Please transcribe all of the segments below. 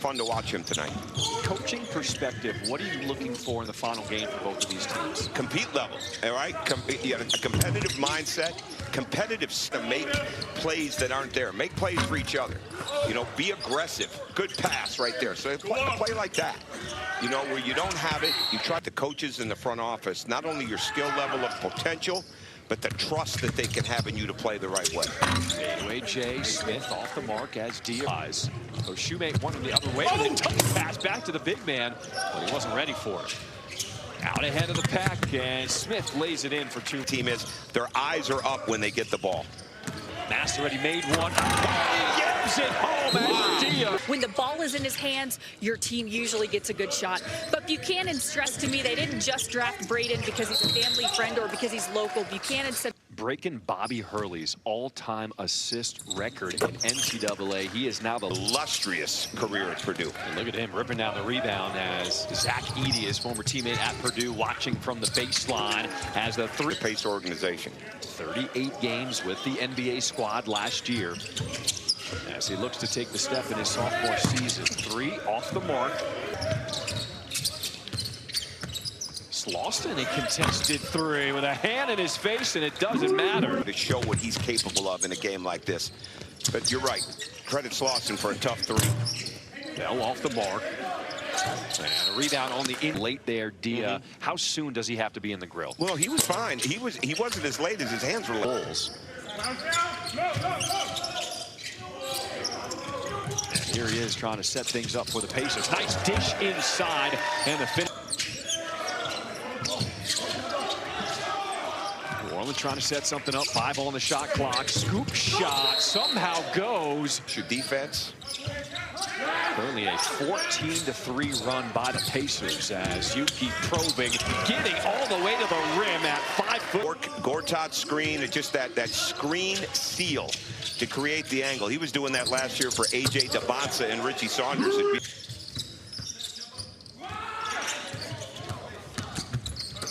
fun to watch him tonight. Coaching perspective, what are you looking for in the final game for both of these teams? Compete level, all right? You got a competitive mindset, competitive to make plays that aren't there. Make plays for each other. You know, be aggressive. Good pass right there. So play like that. You know, where you don't have it, you try the coaches in the front office, not only your skill level of potential, but the trust that they can have in you to play the right way. Fadeaway Jay Smith off the mark as Diaz. So Shoemate wanted the other way. Oh, tough pass back to the big man, but he wasn't ready for it. Out ahead of the pack, and Smith lays it in for two. Team is, their eyes are up when they get the ball. Mass already made one. Oh, he gives it home as Diaz. When the ball is in his hands, your team usually gets a good shot. But Buchanan stressed to me they didn't just draft Braden because he's a family friend or because he's local. Buchanan said, breaking Bobby Hurley's all-time assist record in NCAA. He is now the illustrious career at Purdue. And look at him ripping down the rebound as Zach Edey, his former teammate at Purdue, watching from the baseline as the Pace organization. 38 games with the NBA squad last year as he looks to take the step in his sophomore season. 3 off the mark. Slauson, a contested 3 with a hand in his face, and it doesn't matter. To show what he's capable of in a game like this. But you're right. Credit Slauson for a tough 3. Bell off the mark. And a rebound on the in late there, Dia. How soon does he have to be in the grill? Well, he was fine. He wasn't as late as his hands were. Bulls. And here he is trying to set things up for the Pacers. Nice dish inside, and the finish. Orleans trying to set something up. 5 on the shot clock. Scoop shot somehow goes. Your defense. Currently a 14-3 run by the Pacers as you keep probing, getting all the way to the rim at 5 foot. Gortat's screen, just that screen seal to create the angle. He was doing that last year for A.J. Dabonsa and Richie Saunders.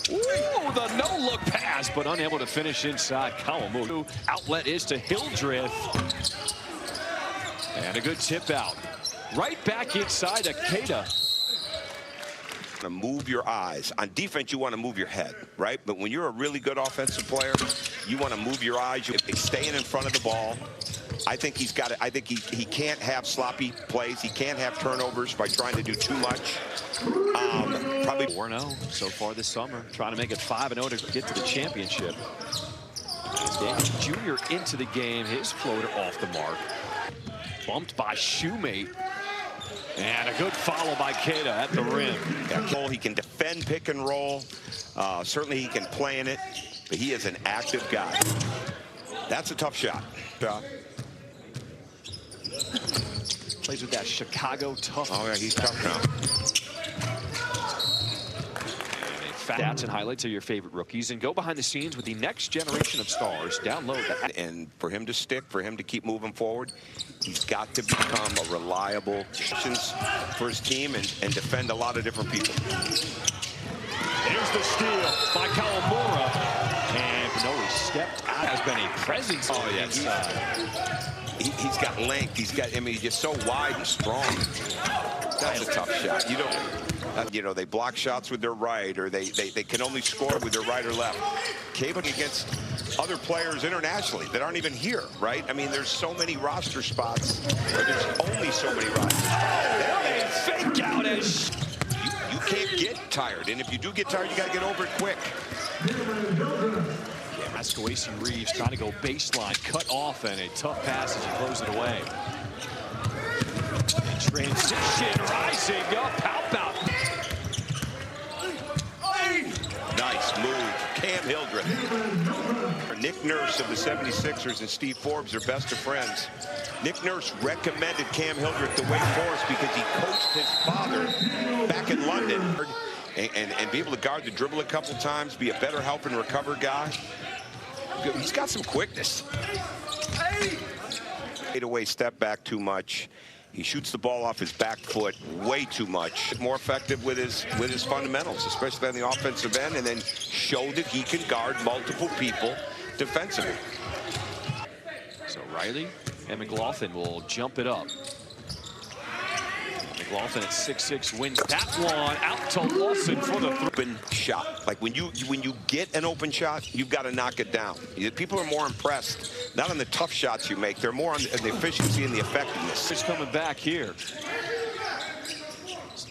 Ooh, the no-look pass, but unable to finish inside. Kawamu. Outlet is to Hildreth. And a good tip out. Right back inside to Keita. To move your eyes. On defense, you want to move your head, right? But when you're a really good offensive player, you want to move your eyes. You're staying in front of the ball. I think he's got it. I think he can't have sloppy plays. He can't have turnovers by trying to do too much. Probably 4-0 so far this summer. Trying to make it 5-0 to get to the championship. Daniel Jr. into the game. His floater off the mark. Bumped by Shoemate. And a good follow by Keita at the rim. He can defend pick and roll. Certainly he can play in it. But he is an active guy. That's a tough shot. Plays with that Chicago tough. Oh, yeah, he's tough now. Stats and highlights of your favorite rookies, and go behind the scenes with the next generation of stars. Download that. And for him to stick, for him to keep moving forward, he's got to become a reliable for his team and defend a lot of different people. There's the steal by Kawamura. And Benoli stepped out. Has been a presence. Oh, yeah. He's got length. He's got, I mean, he's just so wide and strong. That's a tough shot. You don't, you know, they block shots with their right, or they can only score with their right or left. Caving against other players internationally that aren't even here, right? I mean, there's so many roster spots, or there's only so many rosters. Oh, there fake out as you can't get tired, and if you do get tired, you got to get over it quick. Mascoaci Reeves trying to go baseline, cut off, and a tough pass as he throws it away. In transition, rising up, help out. Nice move, Cam Hildreth. Nick Nurse of the 76ers and Steve Forbes are best of friends. Nick Nurse recommended Cam Hildreth to Wake Forest because he coached his father back in London. And be able to guard the dribble a couple times, be a better help and recover guy. He's got some quickness. Away step back too much. He shoots the ball off his back foot way too much. More effective with his fundamentals, especially on the offensive end, and then show that he can guard multiple people defensively. So Riley and McLaughlin will jump it up. Lawson at 6'6" wins that one. Out to Lawson for the open shot. Like when you get an open shot, you've got to knock it down. People are more impressed not on the tough shots you make, they're more on the efficiency and the effectiveness. He's coming back here.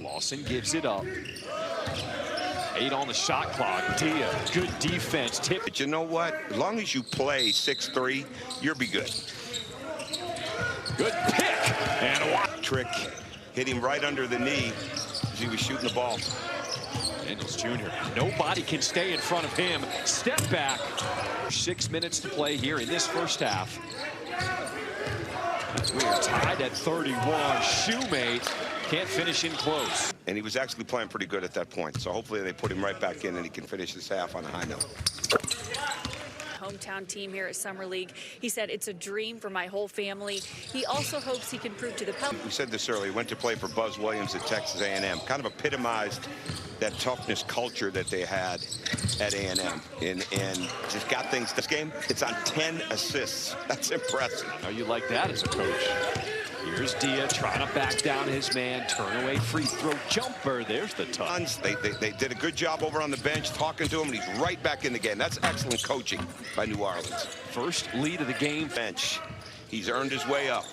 Lawson gives it up. 8 on the shot clock. Dia, good defense. Tip. But you know what? As long as you play 6'3", you'll be good. Good pick. And a trick. Hit him right under the knee as he was shooting the ball. Daniels Jr. Nobody can stay in front of him. Step back. 6 minutes to play here in this first half. As we are tied at 31. Shoemate can't finish in close. And he was actually playing pretty good at that point. So hopefully they put him right back in and he can finish this half on a high note. Hometown team here at Summer League. He said, it's a dream for my whole family. He also hopes he can prove to the Pelicans. We said this earlier. He went to play for Buzz Williams at Texas A&M. Kind of epitomized that toughness culture that they had at A&M. And just got things. This game, it's on 10 assists. That's impressive. How you like that as a coach? Here's Dia trying to back down his man. Turn away free throw jumper. There's the touch. They did a good job over on the bench talking to him, and he's right back in the game. That's excellent coaching by New Orleans. First lead of the game. Bench. He's earned his way up.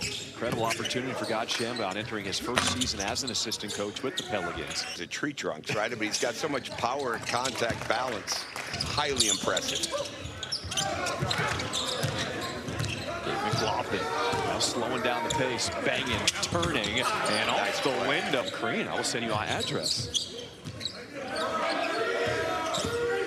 Incredible opportunity for God Shambon entering his first season as an assistant coach with the Pelicans. He's a tree trunks, right? But he's got so much power and contact balance. Highly impressive. McLaughlin now slowing down the pace, banging, turning, and off the window. Green, I will send you my address.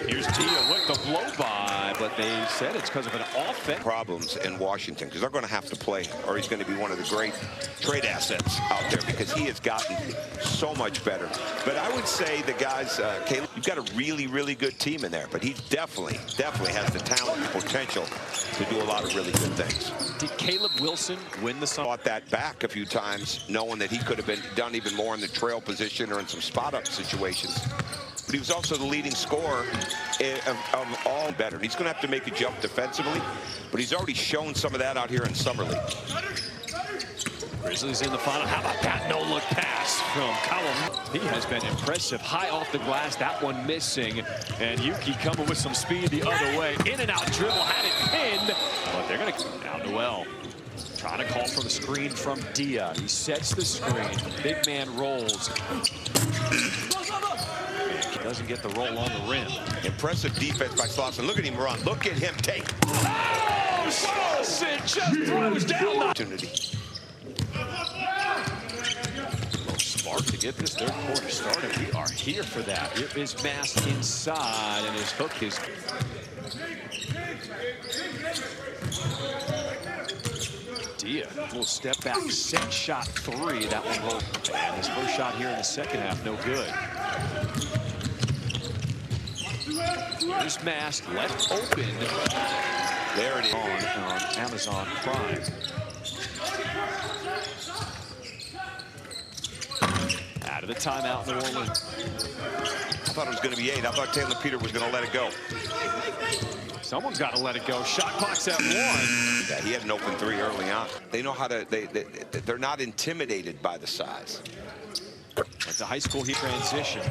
Here's Dia with the blow-by, but they said it's because of an offense. Problems in Washington, because they're going to have to play him, or he's going to be one of the great trade assets out there, because he has gotten so much better. But I would say the guys, Caleb, you've got a really, really good team in there, but he definitely has the talent and potential to do a lot of really good things. Did Caleb Wilson win the summer? Brought that back a few times, knowing that he could have been done even more in the trail position or in some spot-up situations. But he was also the leading scorer of all better. He's going to have to make a jump defensively, but he's already shown some of that out here in Summer League. Grizzlies in the final. How about that no-look pass from Callum? He has been impressive. High off the glass, that one missing. And Yuki coming with some speed the other way. In and out dribble, had it pinned. But they're going to now Noel. Trying to call for the screen from Dia. He sets the screen. Big man rolls. Doesn't get the roll on the rim. Impressive defense by Slauson. Look at him run. Look at him take. Oh, Slauson just throws down the opportunity. Smart to get this third quarter started. We are here for that. It is Mass inside, and his hook is. Dia, little step back, set shot 3. That one rolled. And his first shot here in the second half, no good. Here's Mass left open. There it is. On Amazon Prime. Out of the timeout, New Orleans. I thought it was going to be 8. I thought Taylor Peter was going to let it go. Someone's got to let it go. Shot clock's at 1. Yeah, he had an open 3 early on. They know how to. They're not intimidated by the size. It's a high school heat transition.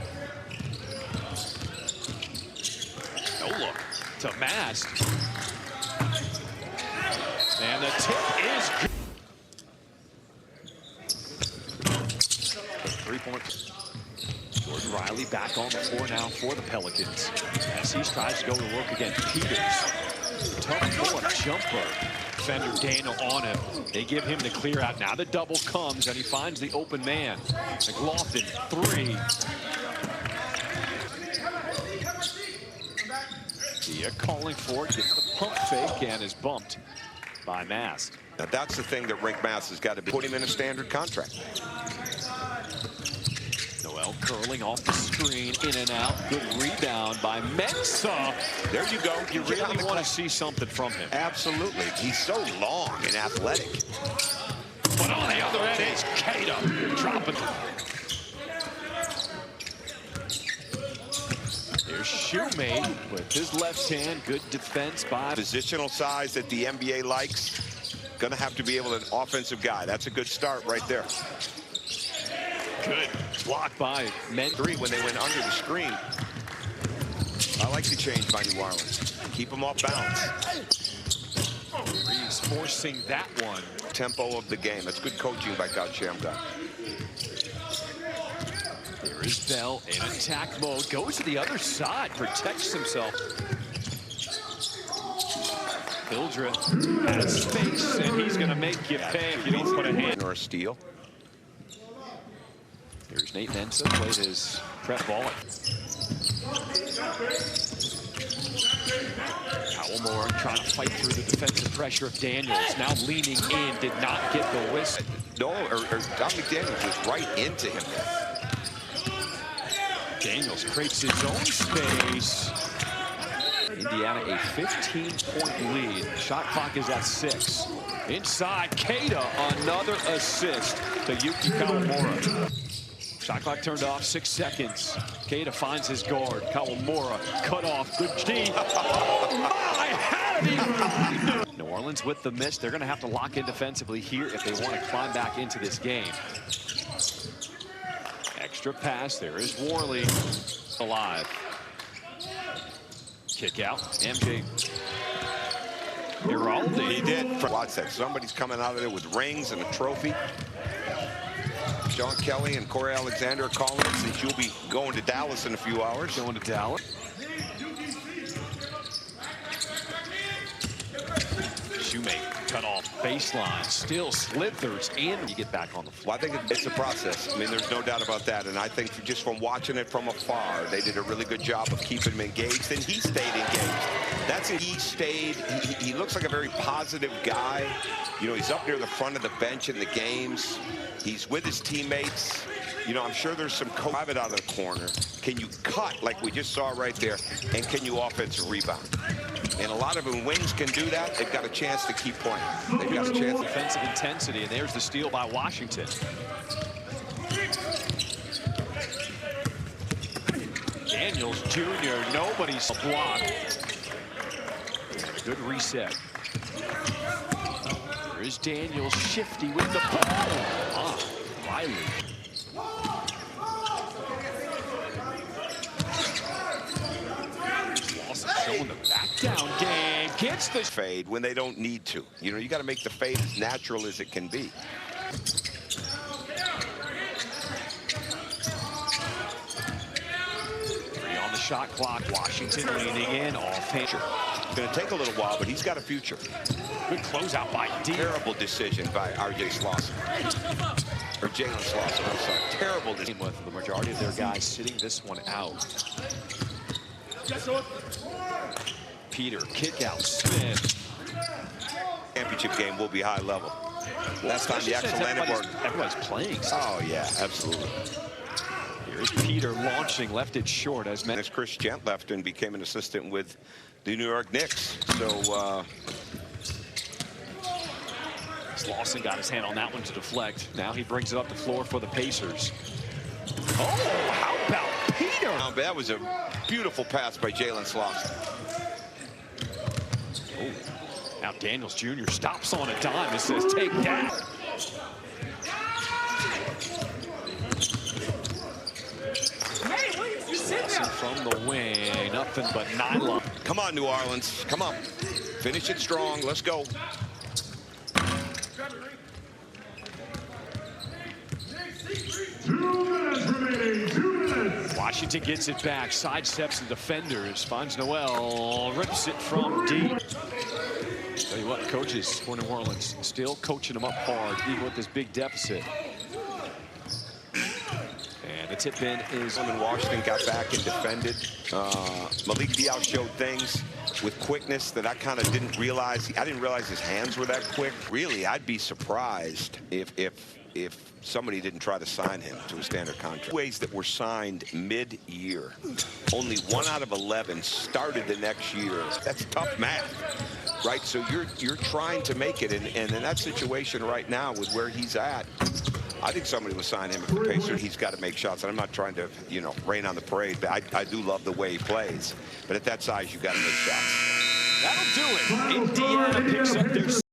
No look to Mast. And the tip is good. 3-point. Jordan Riley back on the floor now for the Pelicans. As he tries to go to work against Peters. Tough pull-up jumper. Defender Daniel on him. They give him the clear out. Now the double comes and he finds the open man. McLaughlin, 3. Dia calling for it, gets the pump fake and is bumped by Mast. Now that's the thing that Rick Mast has got to put him in a standard contract. Noel curling off the screen, in and out. Good rebound by Mensah. There you go. You really want to see something from him. Absolutely. He's so long and athletic. But on the other end is Cada dropping. There's Shoemate with his left hand. Good defense by. Positional size that the NBA likes. Going to have to be able to an offensive guy. That's a good start right there. Good block by Men-3 when they went under the screen. I like to change by New Orleans. Keep them off balance. Reeves forcing that one. Tempo of the game. That's good coaching by Coach Shamgar. There is Bell in attack mode. Goes to the other side. Protects himself. Hildreth has space, and he's going to make you pay if you don't put a hand. Or a steal. Here's Nate Mensa, plays his prep ball. Moore trying to fight through the defensive pressure of Daniels. Now leaning in, did not get the whistle. No, or Dominic Daniels was right into him there. Daniels creates his own space. Indiana a 15-point lead. Shot clock is at 6. Inside, Keita, another assist to Yuki Kawamura. Shot clock turned off, 6 seconds. Keita finds his guard. Kawamura cut off. Good D. Oh my, how did he find it? New Orleans with the miss. They're going to have to lock in defensively here if they want to climb back into this game. Extra pass. There is Worley alive. Kick out. MJ. Giraldi. He did. Watch that. Somebody's coming out of there with rings and a trophy. Sean Kelly and Corey Alexander are calling it since you'll be going to Dallas in a few hours. Going to Dallas. Shoemate cut off baseline, still slithers in. You get back on the floor. Well, I think it's a process. I mean, there's no doubt about that. And I think just from watching it from afar, they did a really good job of keeping him engaged, and he stayed engaged. That's it. He stayed. He looks like a very positive guy. You know, he's up near the front of the bench in the games. He's with his teammates. You know, I'm sure there's some private out of the corner. Can you cut like we just saw right there? And can you offensive rebound? And a lot of them wings can do that. They've got a chance to keep playing. They've got a chance. Defensive intensity, and there's the steal by Washington. Daniels Jr., nobody's blocked. Good reset. There is Daniels, shifty with the ball. Riley. Showing the back down game, gets the fade when they don't need to. You know, you got to make the fade as natural as it can be. 3 on the shot clock. Washington leaning in, off pitcher. It's going to take a little while, but he's got a future. Good closeout by D. Terrible decision by R.J. Slauson. Or Jalen Slauson, I'm sorry. Terrible decision. With the majority of their guys sitting this one out. Peter, kick out, Smith. Championship game will be high level. Last time the actual everybody's playing. Oh, yeah, absolutely. Here's Peter launching, left it short as As Chris Gent left and became an assistant with the New York Knicks. So, Slauson got his hand on that one to deflect. Now he brings it up the floor for the Pacers. Oh, how about Peter? That was a beautiful pass by Jalen Slauson. Oh. Now Daniels Jr. stops on a dime and says, take that. Slauson from the wing, nothing but nylon. Come on, New Orleans. Come on. Finish it strong. Let's go. Washington gets it back, sidesteps the defenders, finds Noel, rips it from deep. Tell you what, coaches for New Orleans still coaching them up hard, even with this big deficit. And the tip in is when Washington got back and defended. Malik Diaw showed things with quickness that I kind of didn't realize. I didn't realize his hands were that quick. Really, I'd be surprised if somebody didn't try to sign him to a standard contract. Ways that were signed mid-year. Only 1 out of 11 started the next year. That's tough math, right? So you're trying to make it, and in that situation right now with where he's at, I think somebody will sign him at the Pacers. He's got to make shots, and I'm not trying to, you know, rain on the parade, but I do love the way he plays. But at that size, you got to make shots. That'll do it. Indiana picks up their